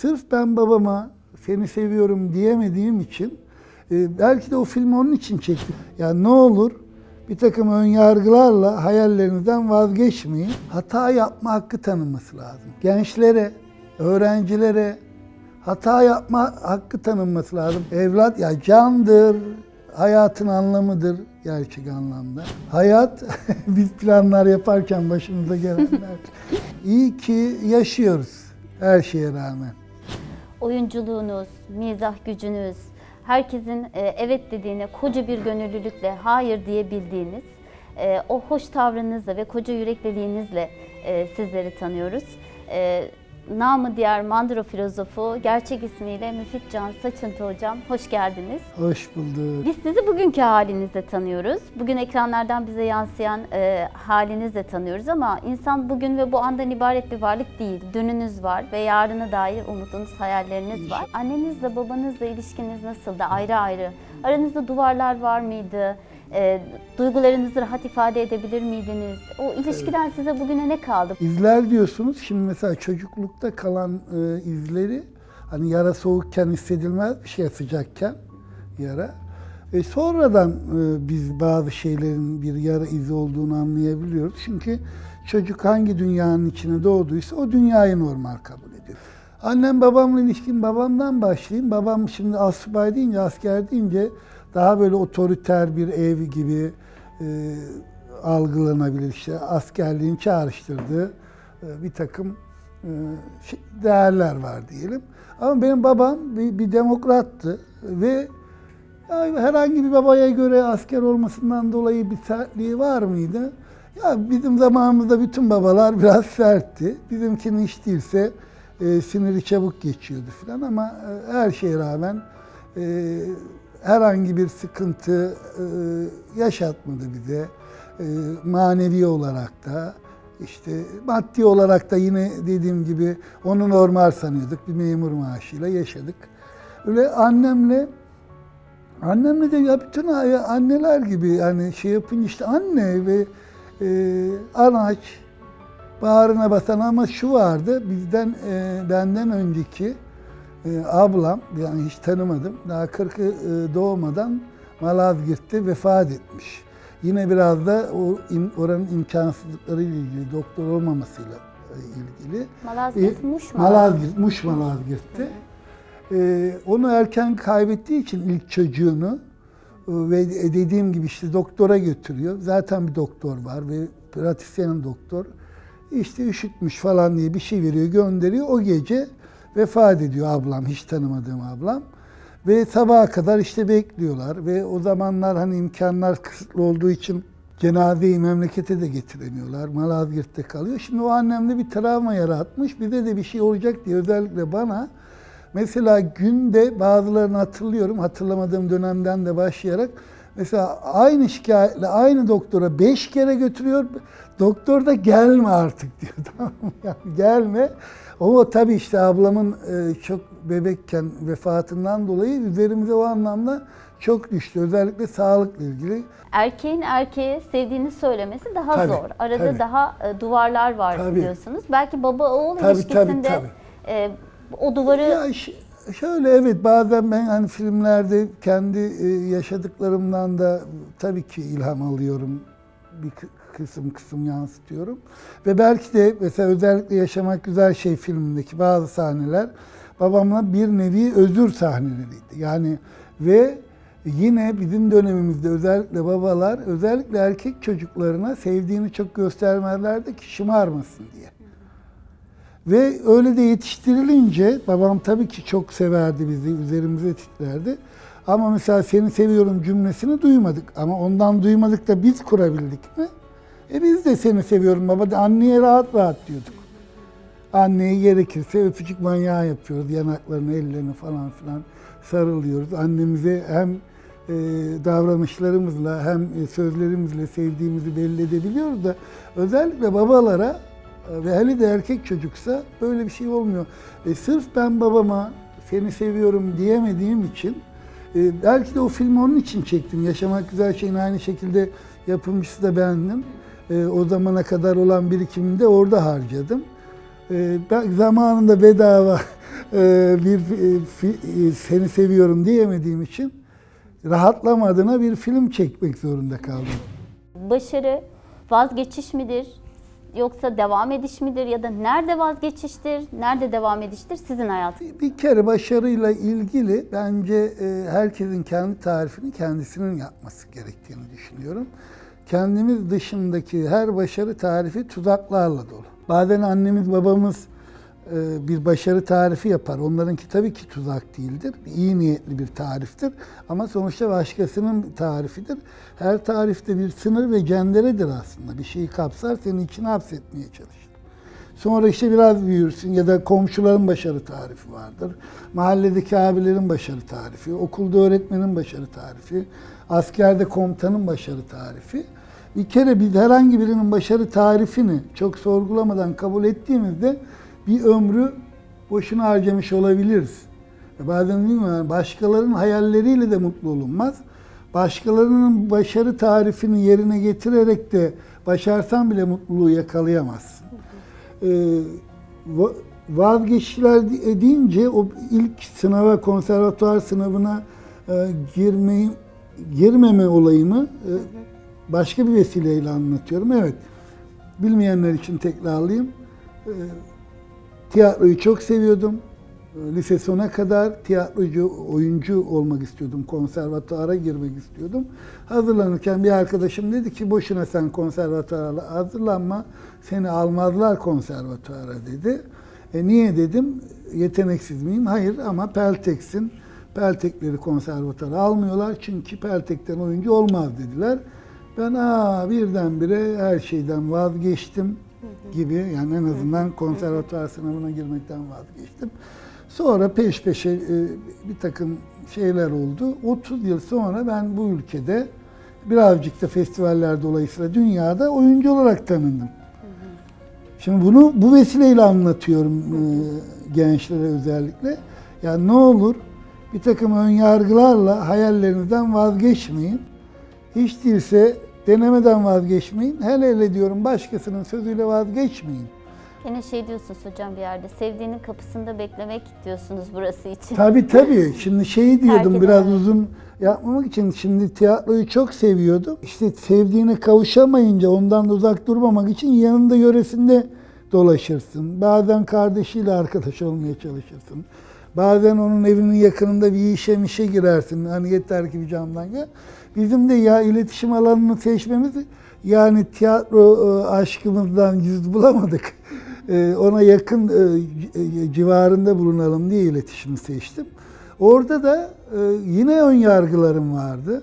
Sırf ben babama seni seviyorum diyemediğim için belki de o filmi onun için çektim. Yani ne olur bir takım önyargılarla hayallerinizden vazgeçmeyin. Hata yapma hakkı tanınması lazım. Gençlere, öğrencilere hata yapma hakkı tanınması lazım. Evlat ya candır, hayatın anlamıdır gerçek anlamda. Hayat, biz planlar yaparken başımıza gelenler. İyi ki yaşıyoruz her şeye rağmen. Oyunculuğunuz, mizah gücünüz, herkesin evet dediğine koca bir gönüllülükle hayır diyebildiğiniz o hoş tavrınızla ve koca yürekliliğinizle sizleri tanıyoruz. Namı diğer Mandro filozofu, gerçek ismiyle Müfit Can Saçıntı hocam, hoş geldiniz. Hoş bulduk. Biz sizi bugünkü halinizle tanıyoruz. Bugün ekranlardan bize yansıyan halinizle tanıyoruz ama insan bugün ve bu andan ibaret bir varlık değil. Dününüz var ve yarına dair umudunuz, hayalleriniz var. Annenizle babanızla ilişkiniz nasıldı? Ayrı ayrı. Aranızda duvarlar var mıydı? Duygularınızı rahat ifade edebilir miydiniz? O ilişkiden size bugüne ne kaldı? İzler diyorsunuz. Şimdi mesela çocuklukta kalan izleri, hani yara soğukken hissedilmez bir şey, sıcakken yara. Sonradan biz bazı şeylerin bir yara izi olduğunu anlayabiliyoruz. Çünkü çocuk hangi dünyanın içine doğduysa o dünyayı normal kabul ediyor. Annem babamla ilişkin, babamdan başlayayım. Babam şimdi asubay deyince, asker deyince daha böyle otoriter bir ev gibi algılanabilir. İşte askerliğin çağrıştırdığı bir takım değerler var diyelim. Ama benim babam bir demokrattı ve yani herhangi bir babaya göre asker olmasından dolayı bir sertliği var mıydı? Ya bizim zamanımızda bütün babalar biraz sertti. Bizimkinin hiç değilse siniri çabuk geçiyordu falan ama her şeye rağmen herhangi bir sıkıntı yaşatmadı bize. Manevi olarak da, işte maddi olarak da yine dediğim gibi onu normal sanıyorduk. Bir memur maaşıyla yaşadık. Öyle annemle de ya bütün anneler gibi yani şey yapınca işte anne ve anaç bağrına basan, ama şu vardı benden önceki ablam, yani hiç tanımadım, daha 40'ı doğmadan Malazgirt'te vefat etmiş. Yine biraz da oranın imkansızlıklarıyla ilgili, doktor olmamasıyla ilgili. Malazgirt, Muş mu? Malazgirt'te. Onu erken kaybettiği için ilk çocuğunu ve dediğim gibi işte doktora götürüyor. Zaten bir doktor var ve pratisyenin doktor. İşte üşütmüş falan diye bir şey veriyor, gönderiyor. O gece vefat ediyor ablam, hiç tanımadığım ablam. Ve sabaha kadar işte bekliyorlar ve o zamanlar hani imkanlar kısıtlı olduğu için cenazeyi memlekete de getiremiyorlar. Malazgirt'te kalıyor. Şimdi o annemde bir travma yaratmış. Bize de bir şey olacak diye özellikle bana. Mesela günde bazılarını hatırlıyorum, hatırlamadığım dönemden de başlayarak. Mesela aynı şikayetle aynı doktora 5 kere götürüyor. Doktor da gelme artık diyor. Tamam mı? Yani gelme. Ama tabii işte ablamın çok bebekken vefatından dolayı üzerimize o anlamda çok düştü. Özellikle sağlıkla ilgili. Erkeğin erkeğe sevdiğini söylemesi daha Tabii, zor. Arada tabii. daha duvarlar var Tabii. diyorsunuz. Belki baba oğul Tabii, ilişkisinde tabii. O duvarı... Ya şöyle, evet, bazen ben hani filmlerde kendi yaşadıklarımdan da tabii ki ilham alıyorum. Bir kısım yansıtıyorum. Ve belki de mesela özellikle Yaşamak Güzel Şey filmindeki bazı sahneler babamla bir nevi özür sahneleriydi. Yani ve yine bizim dönemimizde özellikle babalar özellikle erkek çocuklarına sevdiğini çok göstermezlerdi ki şımarmasın diye. Ve öyle de yetiştirilince babam tabii ki çok severdi bizi, üzerimize titrerdi. Ama mesela seni seviyorum cümlesini duymadık. Ama ondan duymadık da biz kurabildik mi? Biz de seni seviyorum baba. Anneye rahat rahat diyorduk. Anneye gerekirse öpücük manyağı yapıyoruz. Yanaklarını, ellerini falan filan sarılıyoruz. Annemize hem davranışlarımızla hem sözlerimizle sevdiğimizi belli edebiliyoruz da özellikle babalara ve hele de erkek çocuksa böyle bir şey olmuyor. Sırf ben babama seni seviyorum diyemediğim için belki de o filmi onun için çektim. Yaşamak Güzel Şey'in aynı şekilde yapımcısı da bendim. O zamana kadar olan birikimini de orada harcadım. Ben zamanında bedava Seni seviyorum diyemediğim için rahatlama adına bir film çekmek zorunda kaldım. Başarı vazgeçiş midir? Yoksa devam ediş midir? Ya da nerede vazgeçiştir, nerede devam ediştir sizin hayatınızda? Bir kere başarıyla ilgili bence herkesin kendi tarifini kendisinin yapması gerektiğini düşünüyorum. Kendimiz dışındaki her başarı tarifi tuzaklarla dolu. Bazen annemiz babamız bir başarı tarifi yapar. Onlarınki tabii ki tuzak değildir. İyi niyetli bir tariftir. Ama sonuçta başkasının tarifidir. Her tarifte bir sınır ve cenderedir aslında. Bir şeyi kapsar, senin içine hapsetmeye çalışır. Sonra işte biraz büyürsün ya da komşuların başarı tarifi vardır. Mahalledeki abilerin başarı tarifi, okulda öğretmenin başarı tarifi, askerde komutanın başarı tarifi. Bir kere biz herhangi birinin başarı tarifini çok sorgulamadan kabul ettiğimizde bir ömrü boşuna harcamış olabiliriz. Bazen değil mi? Başkalarının hayalleriyle de mutlu olunmaz. Başkalarının başarı tarifini yerine getirerek de başarsan bile mutluluğu yakalayamazsın. Vazgeçişler edince o ilk sınava, konservatuvar sınavına girmeme olayını başka bir vesileyle anlatıyorum. Evet, bilmeyenler için tekrarlayayım. Tiyatroyu çok seviyordum. Lise sona kadar tiyatrocu, oyuncu olmak istiyordum. Konservatuvara girmek istiyordum. Hazırlanırken bir arkadaşım dedi ki boşuna sen konservatuvara hazırlanma. Seni almazlar konservatuvara dedi. Niye dedim? Yeteneksiz miyim? Hayır ama Peltek'sin. Peltekleri konservatuvara almıyorlar çünkü Peltek'ten oyuncu olmaz dediler. Ben birdenbire her şeyden vazgeçtim gibi, yani en azından konservatuvar sınavına girmekten vazgeçtim. Sonra peş peşe bir takım şeyler oldu. 30 yıl sonra ben bu ülkede birazcık da festivaller dolayısıyla dünyada oyuncu olarak tanındım. Şimdi bunu bu vesileyle anlatıyorum gençlere özellikle. Yani ne olur bir takım önyargılarla hayallerinizden vazgeçmeyin. Hiç değilse denemeden vazgeçmeyin. Hele diyorum başkasının sözüyle vazgeçmeyin. Yine şey diyorsunuz hocam bir yerde, sevdiğinin kapısında beklemek diyorsunuz burası için. Tabii. Şimdi şeyi diyordum Terk biraz edemem. uzun yapmamak için. Şimdi tiyatroyu çok seviyordum. İşte sevdiğine kavuşamayınca ondan da uzak durmamak için yanında yöresinde dolaşırsın. Bazen kardeşiyle arkadaş olmaya çalışırsın. Bazen onun evinin yakınında bir işe girersin. Hani yeter ki bir camdan gel. Bizim de ya iletişim alanını seçmemiz, yani tiyatro aşkımızdan yüz bulamadık. Ona yakın civarında bulunalım diye iletişimi seçtim. Orada da yine ön yargılarım vardı.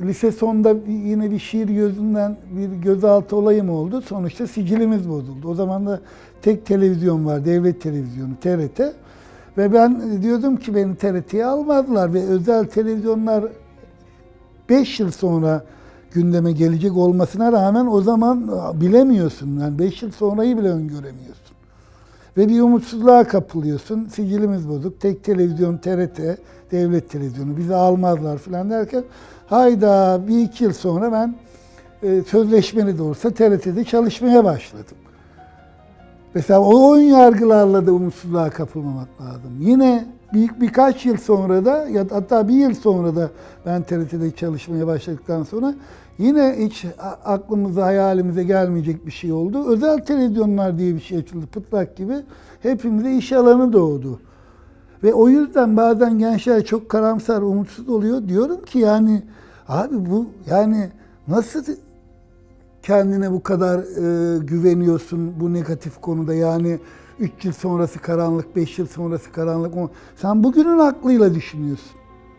Lise sonunda yine bir şiir gözünden bir gözaltı olayım oldu. Sonuçta sicilimiz bozuldu. O zaman da tek televizyon var, devlet televizyonu, TRT. Ve ben diyordum ki beni TRT'ye almazlar ve özel televizyonlar 5 yıl sonra gündeme gelecek olmasına rağmen o zaman bilemiyorsun. Yani 5 yıl sonrayı bile öngöremiyorsun. Ve bir umutsuzluğa kapılıyorsun. Sicilimiz bozuk. Tek televizyon TRT, devlet televizyonu. Bizi almazlar falan derken hayda 1-2 yıl sonra ben sözleşmeli de olsa TRT'de çalışmaya başladım. Mesela o ön yargılarla da umutsuzluğa kapılmamak lazım. Yine birkaç yıl sonra da ya hatta bir yıl sonra da ben TRT'de çalışmaya başladıktan sonra yine hiç aklımıza hayalimize gelmeyecek bir şey oldu. Özel televizyonlar diye bir şey açıldı pıtrak gibi. Hepimize iş alanı doğdu. Ve o yüzden bazen gençler çok karamsar, umutsuz oluyor. Diyorum ki yani abi bu yani nasıl kendine bu kadar güveniyorsun bu negatif konuda, yani 3 yıl sonrası karanlık, 5 yıl sonrası karanlık. Sen bugünün aklıyla düşünüyorsun.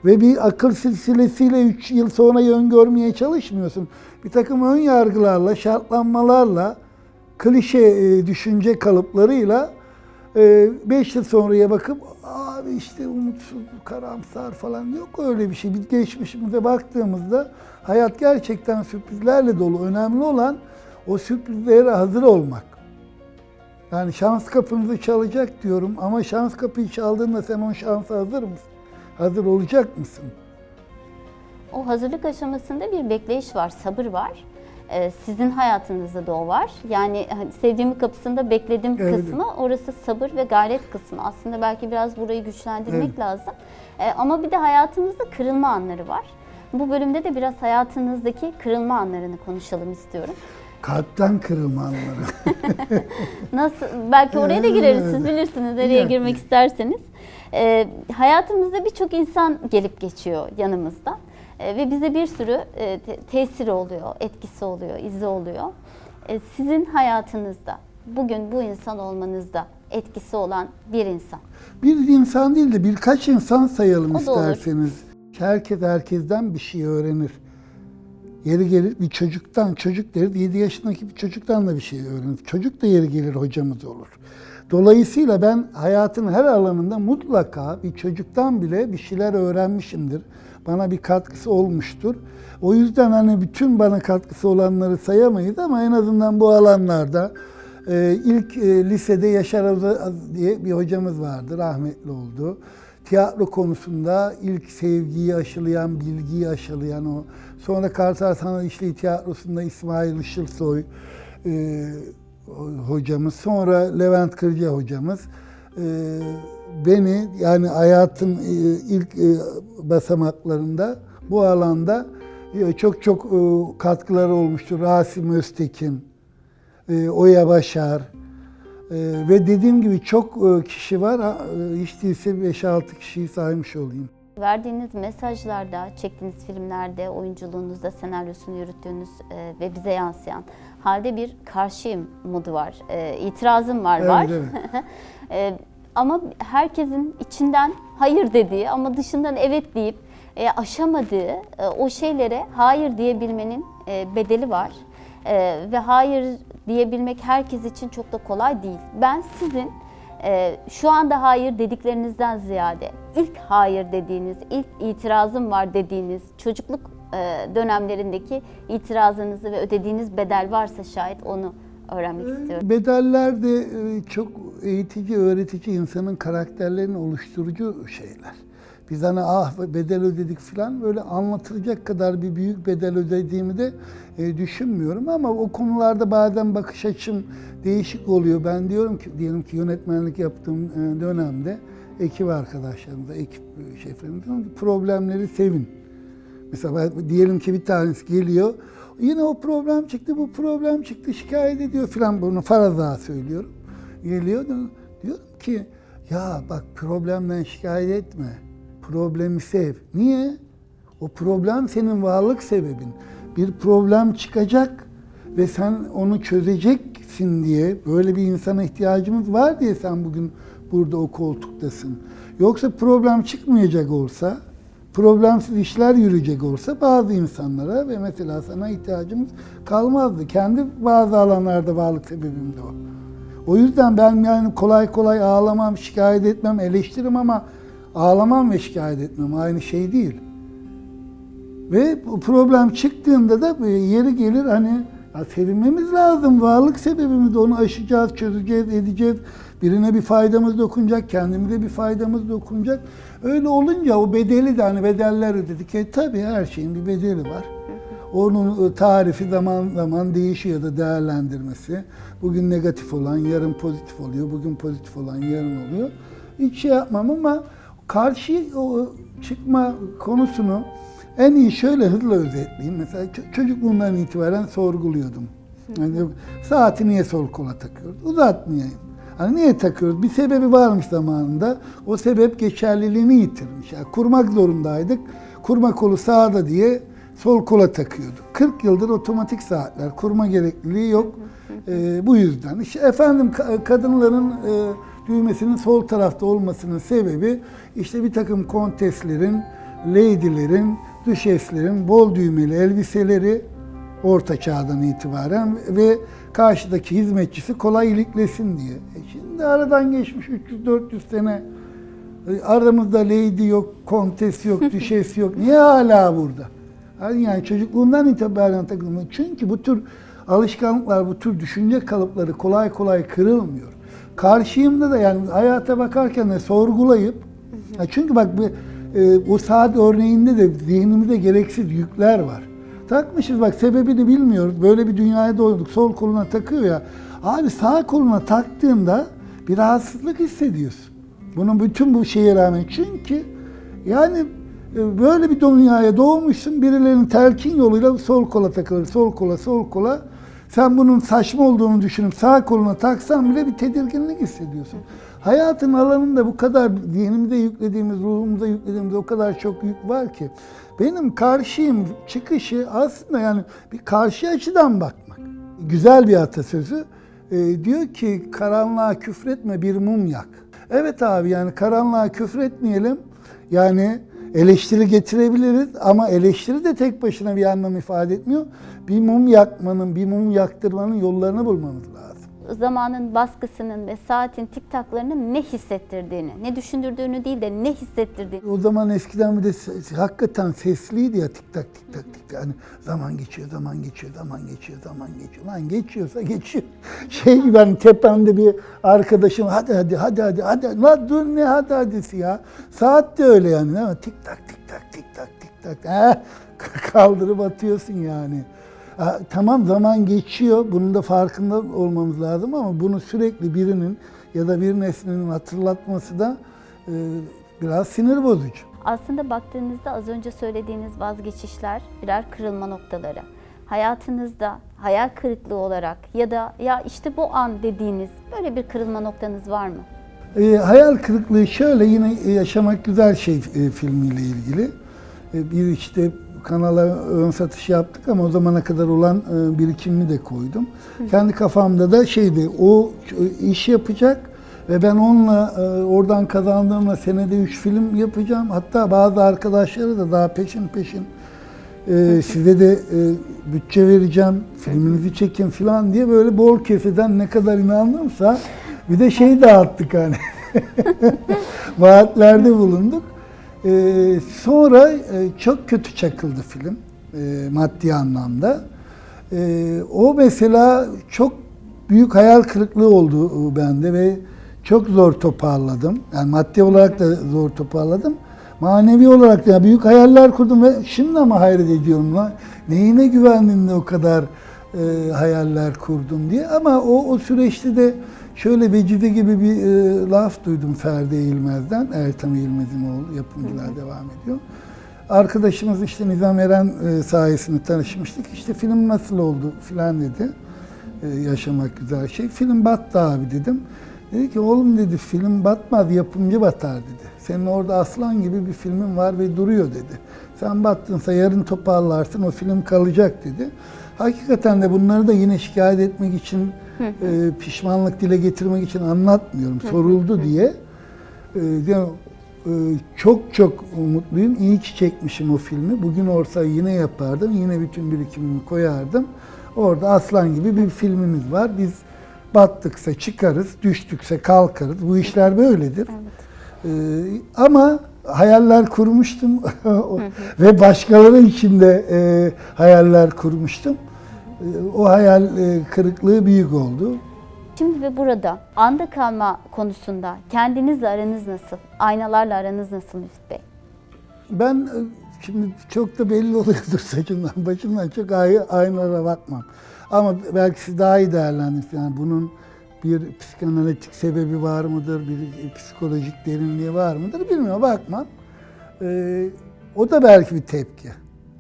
Ve bir akıl silsilesiyle 3 yıl sonrayı öngörmeye çalışmıyorsun. Bir takım ön yargılarla, şartlanmalarla, klişe düşünce kalıplarıyla 5 yıl sonraya bakıp abi işte umutsuz, karamsar falan, yok öyle bir şey. Biz geçmişimize baktığımızda hayat gerçekten sürprizlerle dolu. Önemli olan o sürprizlere hazır olmak. Yani şans kapınızı çalacak diyorum ama şans kapıyı çaldığında sen o şansa hazır mısın? Hazır olacak mısın? O hazırlık aşamasında bir bekleyiş var, sabır var. Sizin hayatınızda da o var. Yani hani sevdiğimin kapısında bekledim Evet. kısmı, orası sabır ve gayret kısmı. Aslında belki biraz burayı güçlendirmek Evet. lazım. Ama bir de hayatımızda kırılma anları var. Bu bölümde de biraz hayatınızdaki kırılma anlarını konuşalım istiyorum. Kalpten kırılma anları. Nasıl? Belki oraya da gireriz. Siz bilirsiniz nereye Yani. girmek isterseniz. Hayatımızda birçok insan gelip geçiyor yanımızda. Ve bize bir sürü tesiri oluyor, etkisi oluyor, izi oluyor. Sizin hayatınızda, bugün bu insan olmanızda etkisi olan bir insan. Bir insan değil de birkaç insan sayalım O da olur. isterseniz. Herkes herkesten bir şey öğrenir. Yeri gelir bir çocuktan, çocuk deriz 7 yaşındaki bir çocuktan da bir şey öğrenir. Çocuk da yeri gelir hocamız olur. Dolayısıyla ben hayatın her alanında mutlaka bir çocuktan bile bir şeyler öğrenmişimdir. Bana bir katkısı olmuştur. O yüzden hani bütün bana katkısı olanları sayamayız ama en azından bu alanlarda ilk lisede Yaşar Azaz diye bir hocamız vardı, rahmetli oldu. Tiyatro konusunda ilk sevgiyi aşılayan, bilgiyi aşılayan o. Sonra Kartal Sanat İşleri Tiyatrosu'nda İsmail Işılsoy hocamız. Sonra Levent Kırca hocamız. Beni yani hayatın ilk basamaklarında bu alanda çok katkıları olmuştur. Rasim Öztekin, Oya Başar ve dediğim gibi çok kişi var. Hiç değilse 5-6 kişiyi saymış olayım. Verdiğiniz mesajlarda, çektiğiniz filmlerde, oyunculuğunuzda, senaryosunu yürüttüğünüz ve bize yansıyan halde bir karşıyım modu var. İtirazım var. Evet. Ama herkesin içinden hayır dediği ama dışından evet deyip aşamadığı o şeylere hayır diyebilmenin bedeli var. Ve hayır diyebilmek herkes için çok da kolay değil. Ben sizin şu anda hayır dediklerinizden ziyade ilk hayır dediğiniz, ilk itirazım var dediğiniz çocukluk dönemlerindeki itirazınızı ve ödediğiniz bedel varsa şayet onu öğrenmek istiyorum. Bedeller de çok eğitici, öğretici, insanın karakterlerini oluşturucu şeyler. Biz hani bedel ödedik falan böyle anlatılacak kadar bir büyük bedel ödediğimi de düşünmüyorum ama o konularda bazen bakış açım değişik oluyor. Ben diyorum ki, diyelim ki yönetmenlik yaptığım dönemde ekip arkadaşlarımıza, ekip şeflerimize problemleri sevin. Mesela diyelim ki bir tanesi geliyor, yine o problem çıktı, bu problem çıktı, şikayet ediyor falan, bunu faraza söylüyorum. Geliyor, diyorum ki ya bak problemden şikayet etme, problemi sev. Niye? O problem senin varlık sebebin. Bir problem çıkacak ve sen onu çözeceksin diye, böyle bir insana ihtiyacımız var diye sen bugün burada o koltuktasın. Yoksa problem çıkmayacak olsa, problemsiz işler yürüyecek olsa bazı insanlara ve mesela sana ihtiyacımız kalmazdı. Kendi bazı alanlarda varlık sebebim de o. O yüzden ben yani kolay kolay ağlamam, şikayet etmem, eleştiririm ama ağlamam ve şikayet etmem aynı şey değil. Ve bu problem çıktığında da yeri gelir hani ya sevinmemiz lazım. Varlık sebebimiz de onu aşacağız, çözeceğiz, edeceğiz. Birine bir faydamız dokunacak, kendimize bir faydamız dokunacak. Öyle olunca o bedeli de hani bedeller ödedik. Tabii her şeyin bir bedeli var. Onun tarifi zaman zaman değişiyor da değerlendirmesi. Bugün negatif olan yarın pozitif oluyor. Bugün pozitif olan yarın oluyor. Hiç şey yapmam ama karşı o çıkma konusunu en iyi şöyle hızlı özetleyeyim. Mesela çocukluğumdan itibaren sorguluyordum. Yani saati niye sol kola takıyoruz? Uzatmayayım. Hani niye takıyoruz? Bir sebebi varmış zamanında. O sebep geçerliliğini yitirmiş. Yani kurmak zorundaydık. Kurma kolu sağda diye sol kola takıyorduk. 40 yıldır otomatik saatler. Kurma gerekliliği yok. Bu yüzden. İşte efendim kadınların düğmesinin sol tarafta olmasının sebebi işte bir takım konteslerin, lady'lerin, düşeslerin bol düğmeli elbiseleri orta çağdan itibaren ve karşıdaki hizmetçisi kolay iliklesin diye. Şimdi aradan geçmiş 300-400 sene aramızda lady yok, kontes yok, düşes yok. Niye hala burada? Yani çocukluğundan itibaren takılıyor. Çünkü bu tür alışkanlıklar, bu tür düşünce kalıpları kolay kolay kırılmıyor. Karşıyımda da yani hayata bakarken de sorgulayıp, çünkü bak o saat örneğinde de zihnimizde gereksiz yükler var. Takmışız bak, sebebini bilmiyoruz. Böyle bir dünyaya doğduk. Sol koluna takıyor ya. Abi sağ koluna taktığında bir rahatsızlık hissediyorsun. Bunun bütün bu şeye rağmen. Çünkü yani böyle bir dünyaya doğmuşsun. Birilerinin telkin yoluyla sol kola takılır. Sol kola, sol kola. Sen bunun saçma olduğunu düşünüp sağ koluna taksan bile bir tedirginlik hissediyorsun. Hayatın alanında bu kadar dinimize yüklediğimiz, ruhumuza yüklediğimiz o kadar çok yük var ki. Benim karşıyım çıkışı aslında yani bir karşı açıdan bakmak. Güzel bir atasözü. Diyor ki karanlığa küfretme, bir mum yak. Evet abi, yani karanlığa küfretmeyelim. Yani eleştiri getirebiliriz ama eleştiri de tek başına bir anlam ifade etmiyor. Bir mum yakmanın, bir mum yaktırmanın yollarını bulmamız lazım. Zamanın baskısının ve saatin tiktaklarının ne hissettirdiğini, ne düşündürdüğünü değil de ne hissettirdiğini. O zaman eskiden bir de hakikaten sesliydi ya, tik tak tik tak tik tak. Hani zaman geçiyor, zaman geçiyor, zaman geçiyor, zaman geçiyor. Lan geçiyorsa geçiyor. Şey gibi hani tepemde bir arkadaşım hadi hadi hadi hadi hadi. Lan dur ne hadi hadisi ya. Saat de öyle yani değil mi? Tik tak tik tak tik tak tik tak. Kaldırıp atıyorsun yani. Tamam, zaman geçiyor. Bunun da farkında olmamız lazım ama bunu sürekli birinin ya da bir neslinin hatırlatması da biraz sinir bozucu. Aslında baktığınızda az önce söylediğiniz vazgeçişler birer kırılma noktaları. Hayatınızda hayal kırıklığı olarak ya da ya işte bu an dediğiniz böyle bir kırılma noktanız var mı? Hayal kırıklığı şöyle, yine Yaşamak Güzel Şey filmiyle ilgili. Bir işte kanala ön satış yaptık ama o zamana kadar olan birikimimi de koydum. Kendi kafamda da şeydi, o iş yapacak ve ben onunla oradan kazandığımla senede 3 film yapacağım. Hatta bazı arkadaşlara da daha peşin size de bütçe vereceğim, filminizi çekin falan diye böyle bol keseden ne kadar inandımsa bir de şey dağıttık hani. Vaatlerde bulunduk. Sonra çok kötü çakıldı film maddi anlamda. O mesela çok büyük hayal kırıklığı oldu bende ve çok zor toparladım. Yani maddi olarak da zor toparladım. Manevi olarak da büyük hayaller kurdum ve şimdi ama hayret ediyorum lan. Neyine güvendin de o kadar hayaller kurdum diye. Ama o süreçte de şöyle Vecize gibi bir laf duydum Ferdi Eğilmez'den. Ertan Eğilmez'in oğlu, yapımcılar devam ediyor. Arkadaşımız işte Nizam Eren sayesinde tanışmıştık. İşte film nasıl oldu filan dedi. Yaşamak Güzel Şey. Film battı abi dedim. Dedi ki oğlum dedi, film batmaz, yapımcı batar dedi. Senin orada aslan gibi bir filmin var ve duruyor dedi. Sen battınsa yarın toparlarsın, o film kalacak dedi. Hakikaten de bunları da yine şikayet etmek için, pişmanlık dile getirmek için anlatmıyorum. Soruldu diye. Çok çok mutluyum. İyi ki çekmişim o filmi. Bugün olsa yine yapardım. Yine bütün birikimimi koyardım. Orada aslan gibi bir filmimiz var. Biz battıksa çıkarız, düştükse kalkarız. Bu işler böyledir. Evet. Ama hayaller kurmuştum ve başkaları için de hayaller kurmuştum. O hayal kırıklığı büyük oldu. Şimdi ve burada anda kalma konusunda kendinizle aranız nasıl? Aynalarla aranız nasıl Müfit Bey? Ben şimdi çok da belli oluyordur saçımdan, başımdan çok aynalara bakmam. Ama belki siz daha iyi değerlendirirsiniz. Yani bunun bir psikanalitik sebebi var mıdır, bir psikolojik derinliği var mıdır bilmiyorum, bakmam. O da belki bir tepki.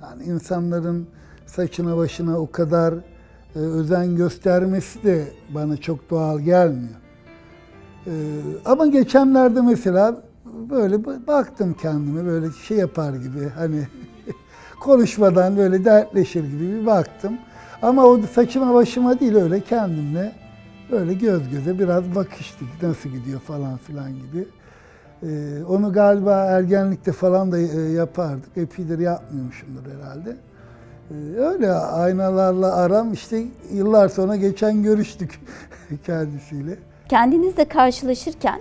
Yani insanların saçına başına o kadar özen göstermesi de bana çok doğal gelmiyor. Ama geçenlerde mesela böyle baktım kendime, böyle şey yapar gibi hani konuşmadan böyle dertleşir gibi bir baktım. Ama o saçıma başıma değil, öyle kendimle böyle göz göze biraz bakıştık, nasıl gidiyor falan filan gibi. Onu galiba ergenlikte falan da yapardık. Epeydir yapmıyormuşumdur herhalde. Öyle aynalarla aram, işte yıllar sonra geçen görüştük kendisiyle. Kendinizle karşılaşırken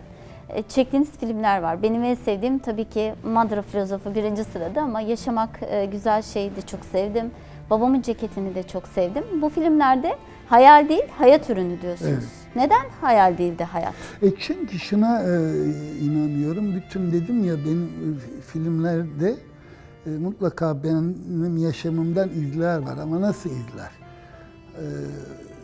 çektiğiniz filmler var. Benim en sevdiğim tabii ki Madra Filozofu birinci sırada ama Yaşamak Güzel Şey'i de çok sevdim. Babamın Ceketini de çok sevdim. Bu filmlerde hayal değil, hayat ürünü diyorsunuz. Evet. Neden hayal değil de hayat? Çünkü şuna inanıyorum. Bütün dedim ya, benim filmlerde mutlaka benim yaşamımdan izler var ama nasıl izler?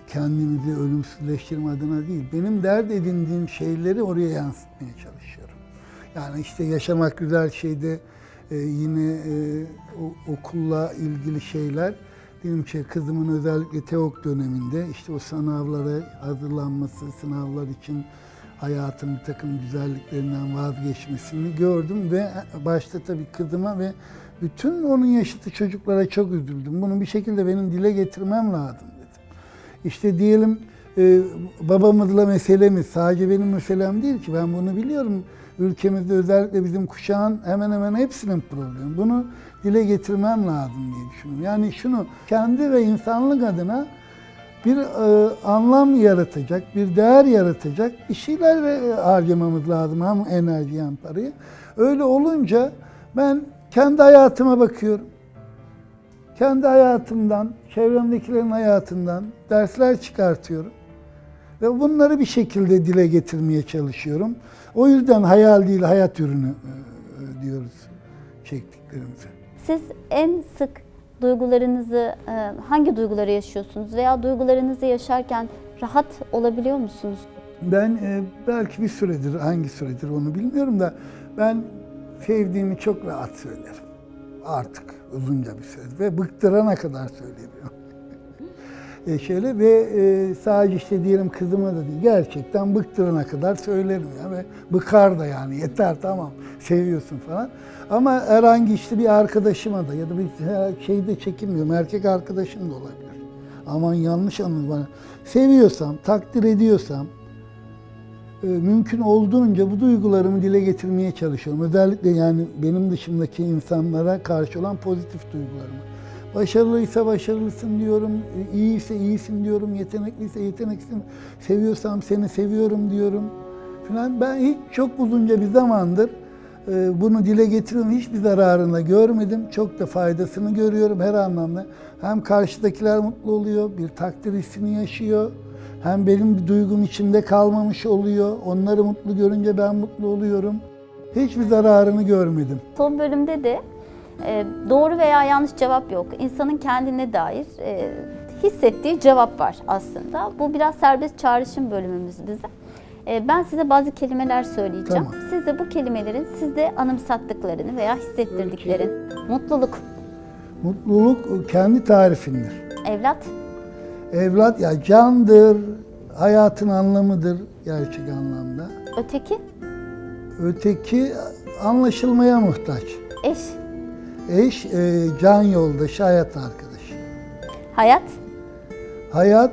Kendimizi ölümsüzleştirme adına değil, benim dert edindiğim şeyleri oraya yansıtmaya çalışıyorum. Yani işte Yaşamak Güzel Şey'de yine okulla ilgili şeyler, diyelim ki kızımın özellikle TEOK döneminde işte o sınavlara hazırlanması, sınavlar için hayatın bir takım güzelliklerinden vazgeçmesini gördüm ve başta tabii kızıma ve bütün onun yaşıtı çocuklara çok üzüldüm. Bunu bir şekilde benim dile getirmem lazım dedim. İşte diyelim babamızla meselemiz sadece benim meselem değil ki, ben bunu biliyorum. Ülkemizde özellikle bizim kuşağın hemen hemen hepsinin problemi. Bunu dile getirmem lazım diye düşünüyorum. Yani şunu kendi ve insanlık adına bir anlam yaratacak, bir değer yaratacak bir şeyler harcamamız lazım. Hem enerji hem parayı. Öyle olunca ben kendi hayatıma bakıyorum. Kendi hayatımdan, çevremdekilerin hayatından dersler çıkartıyorum. Ve bunları bir şekilde dile getirmeye çalışıyorum. O yüzden hayal değil, hayat ürünü diyoruz çektiklerimize. Siz en sık duygularınızı, hangi duyguları yaşıyorsunuz veya duygularınızı yaşarken rahat olabiliyor musunuz? Ben belki bir süredir, hangi süredir onu bilmiyorum da ben sevdiğimi çok rahat söylerim. Artık uzunca bir süredir ve bıktırana kadar söyleyebiliyorum. Sadece işte diyelim kızıma da değil, gerçekten bıktırana kadar söylerim ya ve bıkar da yani yeter tamam seviyorsun falan. Ama herhangi işte bir arkadaşıma da ya da bir şeyde çekinmiyorum, erkek arkadaşım da olabilir. Aman yanlış anladın bana. Seviyorsam, takdir ediyorsam mümkün olduğunca bu duygularımı dile getirmeye çalışıyorum. Özellikle yani benim dışımdaki insanlara karşı olan pozitif duygularımı. Başarılıysa başarılısın diyorum, iyiyse iyisin diyorum, yetenekliyse yeteneklisin, seviyorsam seni seviyorum diyorum falan. Ben hiç çok uzunca bir zamandır bunu dile getiriyorum, hiçbir zararını görmedim. Çok da faydasını görüyorum her anlamda. Hem karşıdakiler mutlu oluyor, bir takdir hissini yaşıyor. Hem benim bir duygum içimde kalmamış oluyor. Onları mutlu görünce ben mutlu oluyorum. Hiçbir zararını görmedim. Son bölümde de doğru veya yanlış cevap yok. İnsanın kendine dair hissettiği cevap var aslında. Bu biraz serbest çağrışım bölümümüz bizim. Ben size bazı kelimeler söyleyeceğim. Tamam. Siz de bu kelimelerin sizde anımsattıklarını veya hissettirdiklerini. Mutluluk, Mutluluk kendi tarifindir. evlat, Evlat ya candır, hayatın anlamıdır gerçek anlamda. öteki, Öteki anlaşılmaya muhtaç. eş, Eş, can yoldaşı, hayat arkadaşı. hayat, Hayat,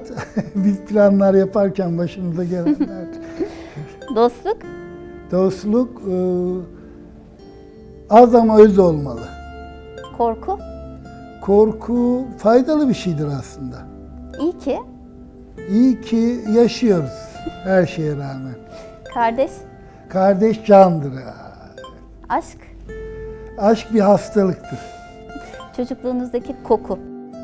biz planlar yaparken başımıza gelenler. dostluk, Dostluk az ama öz olmalı. korku, Korku faydalı bir şeydir aslında. iyi ki, İyi ki yaşıyoruz her şeye rağmen. kardeş, Kardeş candır. aşk, Aşk bir hastalıktır. çocukluğunuzdaki koku,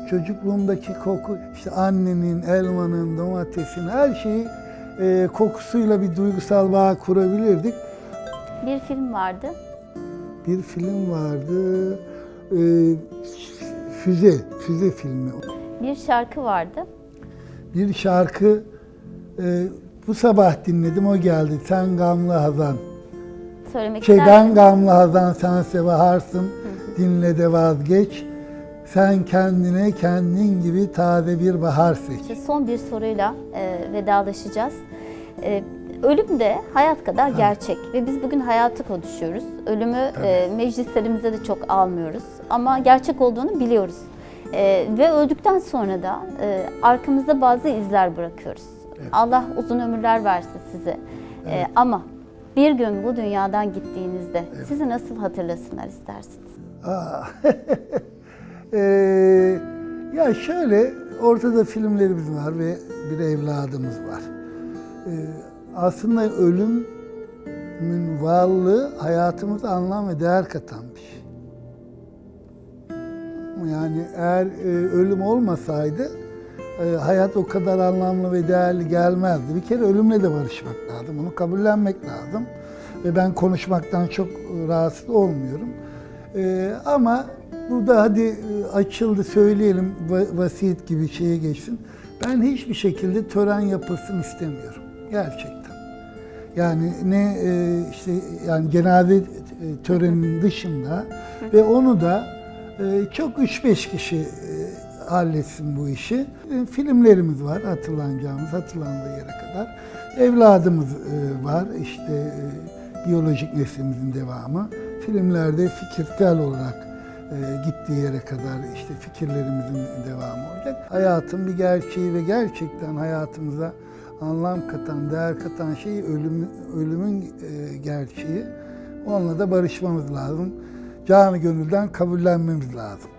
Çocukluğumdaki koku, işte annenin, elmanın, domatesin, her şeyi kokusuyla bir duygusal bağ kurabilirdik. bir film vardı, Bir film vardı, Füze filmi. bir şarkı vardı, Bir şarkı bu sabah dinledim, o geldi. Sen gamlı hazan. söylemek ister Ben misiniz? gamlı hazan, sense baharsın, dinle de vazgeç. Sen kendine kendin gibi taze bir bahar seç. İşte son bir soruyla vedalaşacağız. Ölüm de hayat kadar gerçek ve biz bugün hayatı konuşuyoruz. Ölümü meclislerimize de çok almıyoruz ama gerçek olduğunu biliyoruz. Ve öldükten sonra da arkamızda bazı izler bırakıyoruz. Evet. Allah uzun ömürler versin size. Evet. Ama bir gün bu dünyadan gittiğinizde sizi nasıl hatırlasınlar istersiniz? Ya şöyle, ortada filmlerimiz var ve bir evladımız var. Aslında ölümün varlığı hayatımıza anlam ve değer katan bir şey. Yani eğer ölüm olmasaydı hayat o kadar anlamlı ve değerli gelmezdi. Bir kere ölümle de barışmak lazım, onu kabullenmek lazım. Ve ben konuşmaktan çok rahatsız olmuyorum. Ama burada hadi açıldı söyleyelim, vasiyet gibi şeye geçsin. Ben hiçbir şekilde tören yapılsın istemiyorum. Gerçekten. Yani ne işte yani cenaze töreninin dışında ve onu da çok 3-5 kişi halletsin bu işi. Filmlerimiz var hatırlandığı yere kadar. Evladımız var işte biyolojik neslimizin devamı. Filmlerde fikirsel olarak gittiği yere kadar işte fikirlerimizin devamı olacak. Hayatın bir gerçeği ve gerçekten hayatımıza anlam katan, değer katan şey ölümün gerçeği. Onunla da barışmamız lazım. Canı gönülden kabullenmemiz lazım.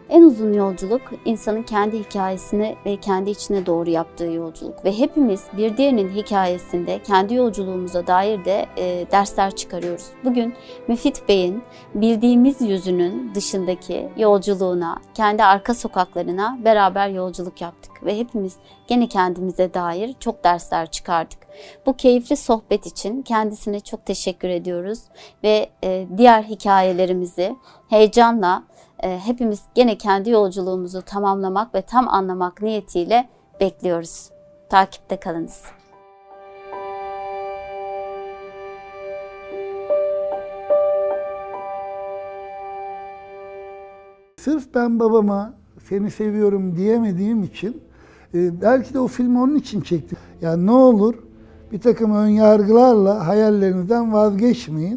En uzun yolculuk insanın kendi hikayesine ve kendi içine doğru yaptığı yolculuk ve hepimiz bir diğerinin hikayesinde kendi yolculuğumuza dair de dersler çıkarıyoruz. Bugün Müfit Bey'in bildiğimiz yüzünün dışındaki yolculuğuna, kendi arka sokaklarına beraber yolculuk yaptık ve hepimiz gene kendimize dair çok dersler çıkardık. Bu keyifli sohbet için kendisine çok teşekkür ediyoruz ve diğer hikayelerimizi heyecanla hepimiz gene kendi yolculuğumuzu tamamlamak ve tam anlamak niyetiyle bekliyoruz. Takipte kalınız. Sırf ben babama seni seviyorum diyemediğim için belki de o filmi onun için çektim. Yani ne olur bir takım önyargılarla hayallerinizden vazgeçmeyin.